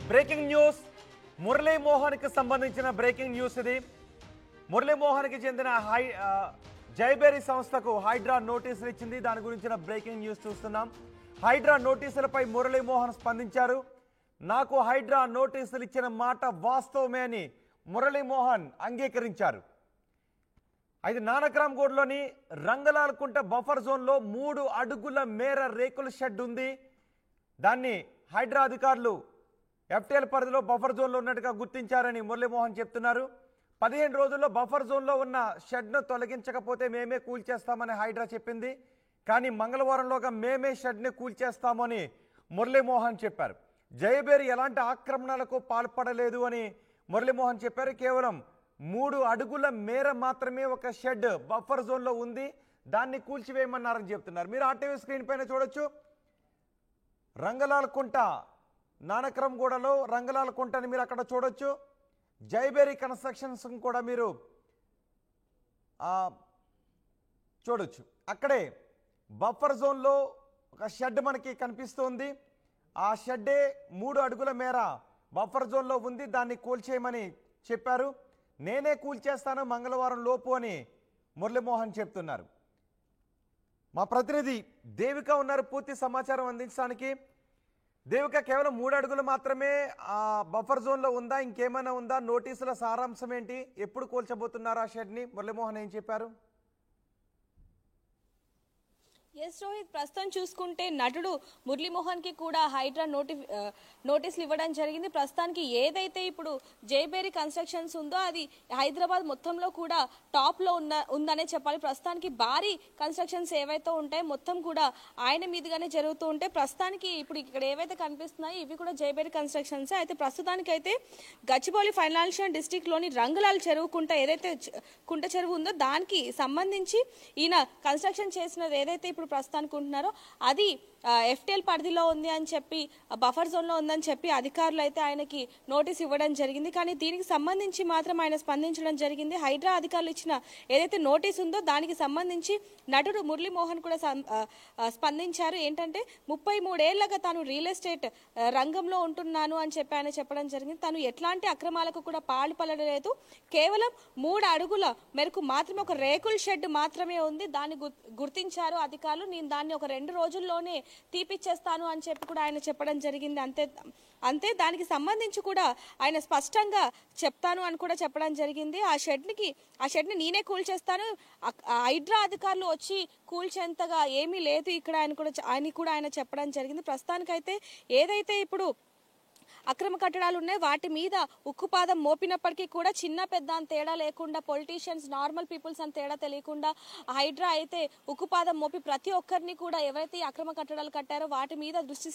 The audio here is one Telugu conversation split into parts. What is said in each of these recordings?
బ్రేకింగ్ న్యూస్ మురళీమోహన్ కి సంబంధించిన బ్రేకింగ్ న్యూస్ ఇది. మురళీమోహన్ కి చెందిన జైబేరి సంస్థకు హైడ్రా నోటీసులు ఇచ్చింది. దాని గురించిన బ్రేకింగ్ న్యూస్ చూస్తున్నాం. హైడ్రా నోటీసులపై మురళీమోహన్ స్పందించారు. నాకు హైడ్రా నోటీసులు ఇచ్చిన మాట వాస్తవమే అని మురళీమోహన్ అంగీకరించారు. అయితే నానక్రామ్గూడలోని రంగలాల్కుంట బఫర్ జోన్లో 3 అడుగుల మేర రేకుల షెడ్ ఉంది. దాన్ని హైడ్రా అధికారులు ఎఫ్టీఎల్ పరిధిలో బఫర్ జోన్లో ఉన్నట్టుగా గుర్తించారని మురళీమోహన్ చెప్తున్నారు. 15 రోజుల్లో బఫర్ జోన్లో ఉన్న షెడ్ను తొలగించకపోతే మేమే కూల్చేస్తామని హైడ్రా చెప్పింది. కానీ మంగళవారంలోగా మేమే షెడ్ని కూల్చేస్తామని మురళీమోహన్ చెప్పారు. జయబేరి ఎలాంటి ఆక్రమణలకు పాల్పడలేదు అని మురళీమోహన్ చెప్పారు. కేవలం 3 అడుగుల మేర మాత్రమే ఒక షెడ్ బఫర్ జోన్లో ఉంది, దాన్ని కూల్చివేయమన్నారని చెప్తున్నారు. మీరు ఆర్టీవీ స్క్రీన్ పైన చూడొచ్చు. రంగలాల్కుంట నానక్రామ్గూడలో రంగలాల్కుంటని మీరు అక్కడ చూడొచ్చు. జైబేరి కన్స్ట్రక్షన్స్ కూడా మీరు చూడొచ్చు. అక్కడే బఫర్ జోన్లో ఒక షెడ్ మనకి కనిపిస్తుంది. ఆ షెడ్డే 3 అడుగుల మేర బఫర్ జోన్లో ఉంది, దాన్ని కూల్చేయమని చెప్పారు. నేనే కూల్చేస్తాను మంగళవారం లోపు అని మురళీమోహన్ చెప్తున్నారు. మా ప్రతినిధి దేవిక ఉన్నారు పూర్తి సమాచారం అందించడానికి. దేవిక, కేవలం 3 అడుగులు మాత్రమే బఫర్ జోన్లో ఉందా, ఇంకేమైనా ఉందా? నోటీసుల సారాంశం ఏంటి? ఎప్పుడు కూల్చబోతున్నారు ఆ షెడ్ని? మురళీమోహన్ ఏం చెప్పారు? ఎస్ రోహిత్, ప్రస్తుతం చూసుకుంటే నటుడు మురళీమోహన్ కి కూడా హైడ్రా నోటీసులు ఇవ్వడం జరిగింది. ప్రస్తుతానికి ఏదైతే ఇప్పుడు జైబేరి కన్స్ట్రక్షన్స్ ఉందో అది హైదరాబాద్ మొత్తంలో కూడా టాప్ లో ఉందనే చెప్పాలి. ప్రస్తుతానికి భారీ కన్స్ట్రక్షన్స్ ఏవైతే ఉంటాయో మొత్తం కూడా ఆయన మీదుగానే జరుగుతూ ఉంటాయి. ప్రస్తుతానికి ఇప్పుడు ఇక్కడ ఏవైతే కనిపిస్తున్నాయో ఇవి కూడా జైబేరి కన్స్ట్రక్షన్స్. అయితే ప్రస్తుతానికి అయితే గచ్చిబౌలి ఫైనాన్షియల్ డిస్ట్రిక్ట్ లోని రంగలాల్ చెరువు కుంట చెరువు ఉందో దానికి సంబంధించి ఈయన కన్స్ట్రక్షన్ చేసినది ఏదైతే ఇప్పుడు ప్రస్తుతానికి ఉంటున్నారో అది ఎఫ్టీఎల్ పరిధిలో ఉంది అని చెప్పి, బఫర్ జోన్ లో ఉందని చెప్పి అధికారులు అయితే ఆయనకి నోటీస్ ఇవ్వడం జరిగింది. కానీ దీనికి సంబంధించి మాత్రం ఆయన స్పందించడం జరిగింది. హైడ్రా అధికారులు ఇచ్చిన ఏదైతే నోటీస్ ఉందో దానికి సంబంధించి నటుడు మురళీమోహన్ కూడా స్పందించారు. ఏంటంటే 33 ఏళ్లుగా తాను రియల్ ఎస్టేట్ రంగంలో ఉంటున్నాను అని చెప్పి ఆయన చెప్పడం జరిగింది. తాను ఎట్లాంటి అక్రమాలకు కూడా పాల్పడలేదు. కేవలం 3 అడుగుల మేరకు మాత్రమే ఒక రేకుల షెడ్ మాత్రమే ఉంది, దాన్ని గుర్తించారు అధికారులు. నేను దాన్ని ఒక 2 రోజుల్లోనే తీపిచ్చేస్తాను అని చెప్పి కూడా ఆయన చెప్పడం జరిగింది. అంతే దానికి సంబంధించి కూడా ఆయన స్పష్టంగా చెప్తాను అని కూడా చెప్పడం జరిగింది. ఆ షెడ్ని నేనే కూల్చేస్తాను, హైడ్రా అధికారులు వచ్చి కూల్చేంతగా ఏమీ లేదు ఇక్కడ ఆయన కూడా చెప్పడం జరిగింది. ప్రస్తుతానికైతే ఏదైతే ఇప్పుడు అక్రమ కట్టడాలు ఉన్నాయి వాటి మీద ఉక్కుపాదం మోపినప్పటికీ కూడా చిన్న పెద్ద అని తేడా లేకుండా, పొలిటీషియన్స్ నార్మల్ పీపుల్స్ అని తేడా తెలియకుండా హైడ్రా అయితే ఉక్కుపాదం మోపి ప్రతి ఒక్కరిని కూడా ఎవరైతే అక్రమ కట్టడాలు కట్టారో వాటి మీద దృష్టి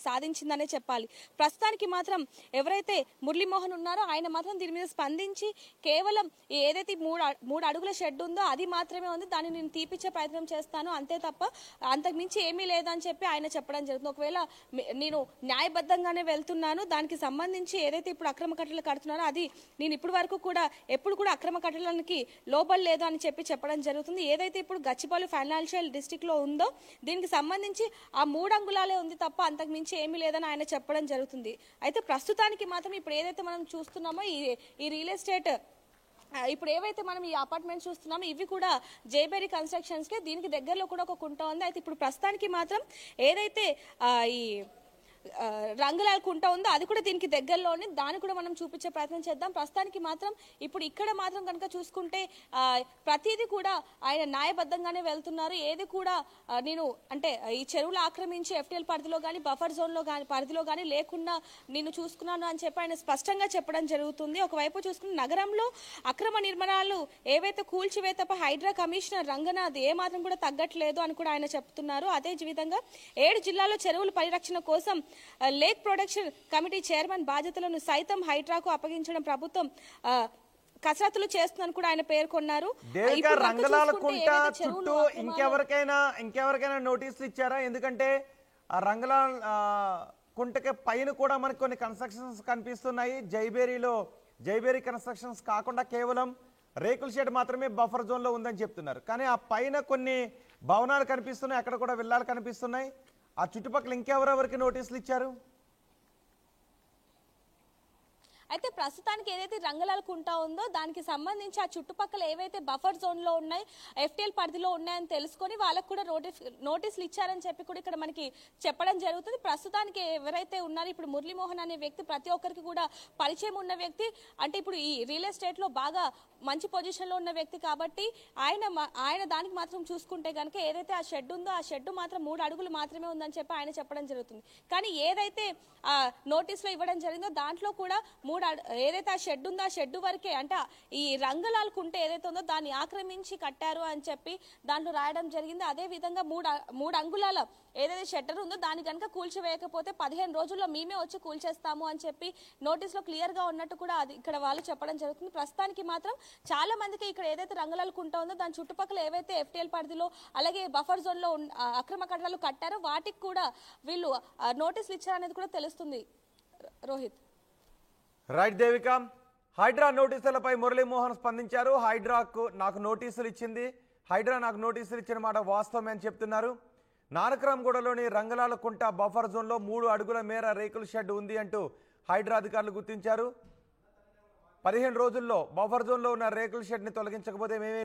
సాధించిందనే చెప్పాలి. ప్రస్తుతానికి మాత్రం ఎవరైతే మురళీమోహన్ ఉన్నారో ఆయన మాత్రం దీని మీద స్పందించి కేవలం ఏదైతే 3 అడుగుల షెడ్ ఉందో అది మాత్రమే ఉంది, దాన్ని నేను తీపిచ్చే ప్రయత్నం చేస్తాను, అంతే తప్ప అంతకుమించి ఏమీ లేదని చెప్పి ఆయన చెప్పడం జరుగుతుంది. ఒకవేళ నేను న్యాయబద్ధంగానే వెళ్తున్నాను, దానికి సంబంధించి ఏదైతే ఇప్పుడు అక్రమ కట్టడాలు కడుతున్నారో అది నేను ఎప్పుడు కూడా అక్రమ కట్టడానికి లోబడలేదు అని చెప్పడం జరుగుతుంది. ఏదైతే ఇప్పుడు గచ్చిబౌలి ఫైనాన్షియల్ డిస్ట్రిక్ట్ లో ఉందో దీనికి సంబంధించి ఆ 3 అంగుళాలే ఉంది తప్ప అంతకు మించి ఏమీ లేదని ఆయన చెప్పడం జరుగుతుంది. అయితే ప్రస్తుతానికి మాత్రం ఇప్పుడు ఏదైతే మనం చూస్తున్నామో ఈ రియల్ ఎస్టేట్ ఇప్పుడు ఏవైతే మనం ఈ అపార్ట్మెంట్ చూస్తున్నామో ఇవి కూడా జైబేరి కన్స్ట్రక్షన్స్ కి దీనికి దగ్గరలో కూడా ఒక కుంట ఉంది. అయితే ఇప్పుడు ప్రస్తుతానికి మాత్రం ఏదైతే ఈ రంగలాల్ కుంట ఉందో అది కూడా దీనికి దగ్గరలోనే, దాన్ని కూడా మనం చూపించే ప్రయత్నం చేద్దాం. ప్రస్తుతానికి మాత్రం ఇప్పుడు ఇక్కడ మాత్రం కనుక చూసుకుంటే ప్రతిదీ కూడా ఆయన న్యాయబద్ధంగానే వెళ్తున్నారు. ఏది కూడా నేను అంటే ఈ చెరువులు ఆక్రమించి ఎఫ్టీఎల్ పరిధిలో కానీ బఫర్ జోన్ లో కానీ పరిధిలో కానీ లేకుండా నేను చూసుకున్నాను అని చెప్పి ఆయన స్పష్టంగా చెప్పడం జరుగుతుంది. ఒకవైపు చూసుకున్న నగరంలో అక్రమ నిర్మాణాలు ఏవైతే కూల్చివేతపై హైడ్రా కమిషనర్ రంగనాథ్ ఏమాత్రం కూడా తగ్గట్లేదు అని కూడా ఆయన చెప్తున్నారు. అదే విధంగా 7 జిల్లాల్లో చెరువుల పరిరక్షణ కోసం లేక్ ప్రొటెక్షన్ కమిటీ చైర్మన్ బాధ్యతలను సైతం హైడ్రాకు అప్పగించడం ప్రభుత్వం కసరత్తులు చేస్తుందని కూడా ఆయన పేర్కొన్నారు. రంగలాల్కుంట చుట్టూ ఇంకెవరికైనా నోటీసులు ఇచ్చారా? ఎందుకంటే ఆ రంగలాల్ కుంటకి పైన కూడా మనకు కొన్ని కన్స్ట్రక్షన్స్ కనిపిస్తున్నాయి. జైబేరి కన్స్ట్రక్షన్స్ కాకుండా కేవలం రేకుల షెడ్ మాత్రమే బఫర్ జోన్ లో ఉందని చెప్తున్నారు. కానీ ఆ పైన కొన్ని భవనాలు కనిపిస్తున్నాయి, అక్కడ కూడా విల్లాలు కనిపిస్తున్నాయి. ఆ చుట్టుపక్కల ఇంకెవరెవరికి నోటీసులు ఇచ్చారు? అయితే ప్రస్తుతానికి ఏదైతే రంగలాల కుంట ఉందో దానికి సంబంధించి ఆ చుట్టుపక్కల ఏవైతే బఫర్ జోన్ లో ఉన్నాయి, FTL పరిధిలో ఉన్నాయని తెలుసుకొని వాళ్ళకు కూడా నోటీసులు ఇచ్చారని చెప్పి కూడా ఇక్కడ మనకి చెప్పడం జరుగుతుంది. ప్రస్తుతానికి ఎవరైతే ఉన్నారో ఇప్పుడు మురళీమోహన్ అనే వ్యక్తి ప్రతి ఒక్కరికి కూడా పరిచయం ఉన్న వ్యక్తి, అంటే ఇప్పుడు ఈ రియల్ ఎస్టేట్ లో బాగా మంచి పొజిషన్ లో ఉన్న వ్యక్తి కాబట్టి ఆయన దానికి మాత్రం చూసుకుంటే కనుక ఏదైతే ఆ షెడ్ ఉందో ఆ షెడ్ మాత్రం 3 అడుగులు మాత్రమే ఉందని చెప్పి ఆయన చెప్పడం జరుగుతుంది. కానీ ఏదైతే ఆ నోటీసులో ఇవ్వడం జరిగిందో దాంట్లో కూడా ఏదైతే ఆ షెడ్ ఉందో ఆ షెడ్ వరకే, అంటే ఈ రంగలాల్ కుంట ఏదైతే ఉందో దాన్ని ఆక్రమించి కట్టారు అని చెప్పి దాంట్లో రాయడం జరిగింది. అదే విధంగా 3 అంగుళాల ఏదైతే షట్టర్ ఉందో దాన్ని కనుక కూల్చివేయకపోతే 15 రోజుల్లో మేమే వచ్చి కూల్చేస్తాము అని చెప్పి నోటీసులో క్లియర్ గా ఉన్నట్టు కూడా అది ఇక్కడ వాళ్ళు చెప్పడం జరుగుతుంది. ప్రస్తుతానికి మాత్రం చాలా మందికి ఇక్కడ ఏదైతే రంగలాల కుంట ఉందో దాని చుట్టుపక్కల ఏవైతే FTL పరిధిలో అలాగే బఫర్ జోన్ లో అక్రమ కట్టడాలు కట్టారో వాటికి కూడా వీళ్ళు నోటీసులు ఇచ్చారనేది కూడా తెలుస్తుంది. రోహిత్. రైట్ దేవిక, హైడ్రా నోటీసులపై మురళీమోహన్ స్పందించారు. హైడ్రా నాకు నోటీసులు ఇచ్చిన మాట వాస్తవమే అని చెప్తున్నారు. నానక్రామ్గూడలోని రంగలాల కుంట బఫర్ జోన్లో 3 అడుగుల మేర రేకుల షెడ్ ఉంది అంటూ హైడ్రా అధికారులు గుర్తించారు. 15 రోజుల్లో బఫర్ జోన్లో ఉన్న రేకుల షెడ్ని తొలగించకపోతే మేమే